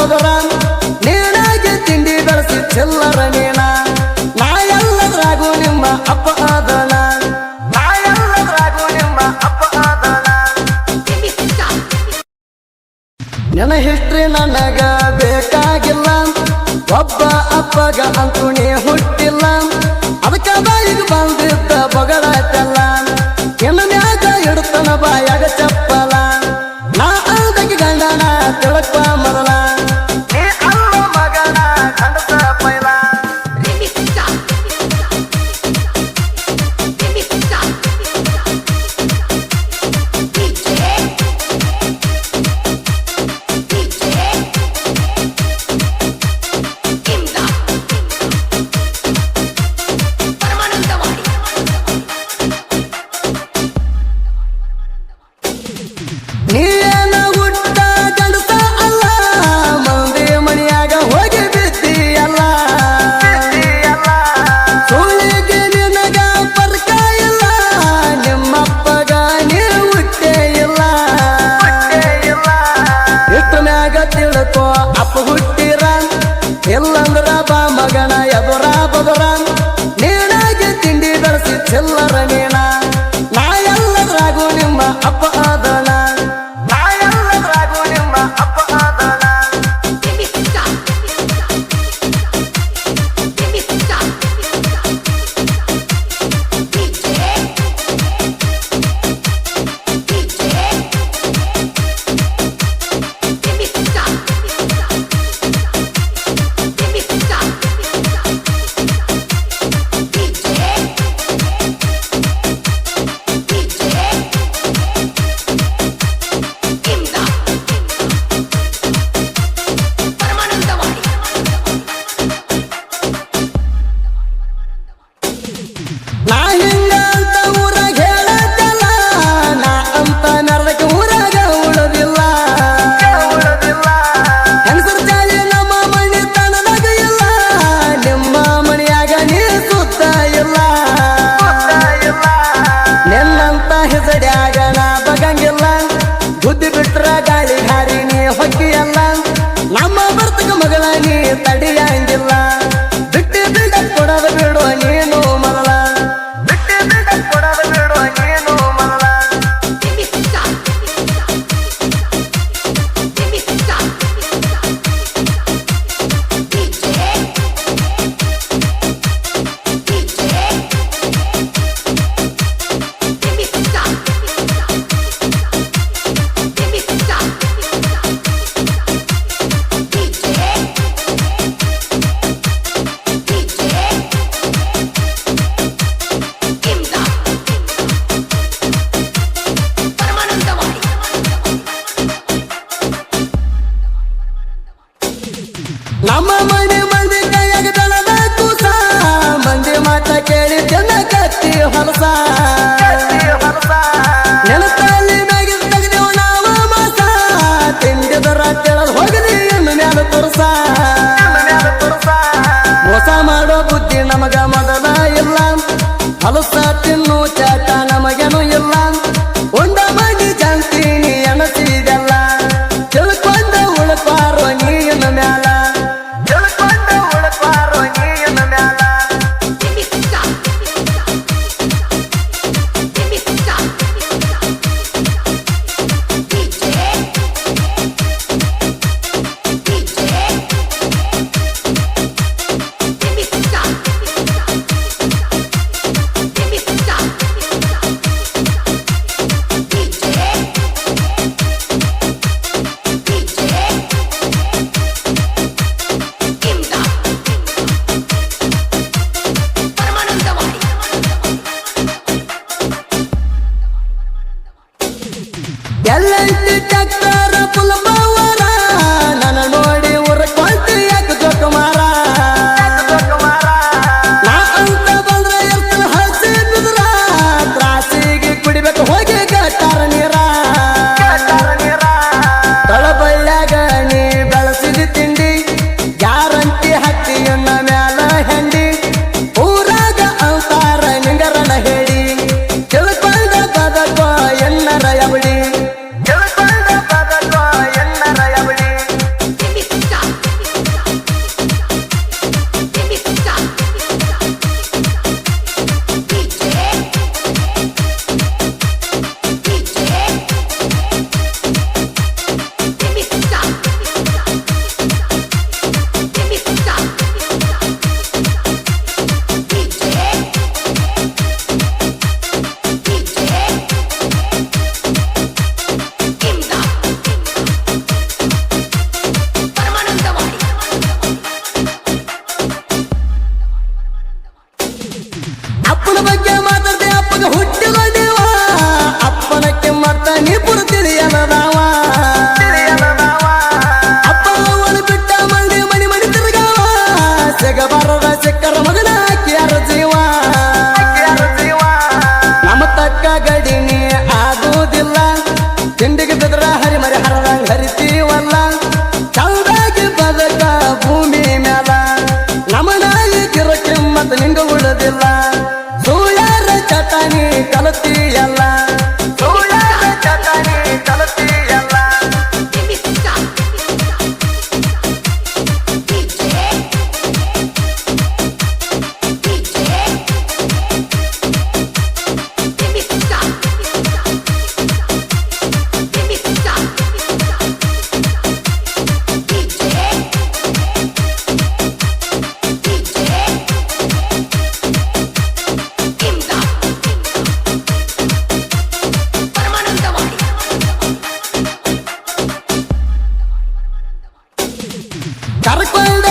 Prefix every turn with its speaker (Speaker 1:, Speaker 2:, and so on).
Speaker 1: ಬದರ ನೀನಾಗೆ ತಿಂಡಿ ಬೆಳೆಸಿ ಚಿಲ್ಲರ ನೀನ ನಾ ಎಲ್ಲದ್ರಾಗೂ ನಿಮ್ಮ ಅಪ್ಪ ಆದಣ ನಾ ಎಲ್ಲದ್ರಾಗೂ ನಿಮ್ಮ ಅಪ್ಪ ಆದಣ ನಿನ್ನ ಹಿಸ್ಟ್ರಿ ನನಗ ಬೇಕಾಗಿಲ್ಲ ಒಬ್ಬ ಅಪ್ಪಗ ಅಂತೂ ನೀ ಹುಟ್ಟಿಲ್ಲ ಅದಕ್ಕ ಬಾಯಿಗೆ ಬಂದಿದ್ದ ಬಗಳಾಯ್ತಲ್ಲ ಇನ್ನು ಮ್ಯಾಗ ಇಡ್ತನ ಬಾಯಾಗ ಚಪ್ಪಲ ನಾ ಅದಕ್ಕೆ ಗಂಡನ ತಿಳಕ ಮೊದಲ ನೀ ಅಲ್ಲ ಮಗನ ಗಂಡಸ ಪೈಲ ನೀನ ಹುಟ್ಟ ಗಂಡಸ ಅಲ್ಲ ಮಂದಿ ಮನೆಯಾಗ ಹೋಗಿ ಬಿದ್ದೀಯಲ್ಲ ಸುಳಿಗೆ ನಿನಗ ಪರ್ಕ ಇಲ್ಲ ನಿಮ್ಮಪ್ಪಗ ನೀ ಹುಟ್ಟೇ ಇಲ್ಲ ಇಟ್ಟು ಮ್ಯಾಗ ತಿಳ್ಕೋ ಅಪ್ಪ ಹುಟ್ಟಿರ ಇಲ್ಲಂದ್ರ ಬಾ ಮಗನ ಎದುರ ಬದುರ ನೀನಾಗೆ ತಿಂಡಿ ಬೆಳೆಸಿ ಚಿಲ್ಲರ ನೀನ ನಾ ಎಲ್ಲದ್ರಾಗೂ ನಿಮ್ಮ ಅಪ್ಪ ಆದಣ ನಾ ಎಲ್ಲದ್ರಾಗೂ ನಿಮ್ಮ ಅಪ್ಪ ಆದಣ ನಾ ಹಿಂಗ ಅಂತ ಊರಾಗ ಹೇಳತ್ತಲ್ಲ ನಾ ಅಂತ ನರದಕ್ಕೆ ಊರಾಗ ಉಳದಿಲ್ಲ ಹೆಂಗಸರ ಚಾಲಿ ನಮ್ಮ ಮನೆ ತನದಾಗ ಇಲ್ಲ ನಿಮ್ಮ ಮನೆಯಾಗ ನೀ ಸುತ್ತ ಇಲ್ಲ ನಿನ್ನಂತ ಹೆಸಡ್ಯಾಗ ನಾ ಬಗಂಗಿಲ್ಲ ಬುದ್ಧಿ ಬಿಟ್ರ ಗಾಳಿ ಹಾರಿ ನೀ ಹೊಕ್ಕಿಯಲ್ಲ ನಮ್ಮ ಬರ್ತಕ ಮಗಳ ನೀ ತಡಿಯಂಗಿಲ್ಲ ಬಿಟ್ಟು ಬಿಡ ಕೊಡದ ಬಿಡುವ ನೀನು ಮೊದಲ ಬಿಟ್ಟು ಬಿಡ ಕೊಡದ ಬಿಡುವ ನೀನು ಮೊದಲ ನಮ್ಮ ಮನೆ ಮಂದಿ ಕೈಯಾಗ ಬೆಳೆದ ಕೂಸ ಮಂದಿ ಮಾತ ಕೇಳಿ ಚೆನ್ನ ಕತ್ತಿ ಹೊಲಸ ನೆನಪಲ್ಲಿ ಮ್ಯಾಗಿನ ತೆಗೆದೇವು ನಾವು ಮಾಸ ತಿಂಡಿದರ ತೆಳದ್ ಹೋಗಲಿ ಇನ್ನು ಮ್ಯಾಲ ತುರ್ಸ ಮೋಸ ಮಾಡೋ ಬುದ್ಧಿ ನಮಗ ಮೊದಲ ಇಲ್ಲ ಹೊಲಸ ತಿನ್ನು ಚಾಟ ನಮಗೇನು ಇಲ್ಲ ಒಂದ ಮಂದಿ ಜಾಂತೀನಿ ಎನಸಿದೆಲ್ಲ ತಿಳ್ಕೊಂಡ ಉಳ್ಪಾರೋ ನೀನು ಮ್ಯಾಲ ಕರ್ಕೊಂಡ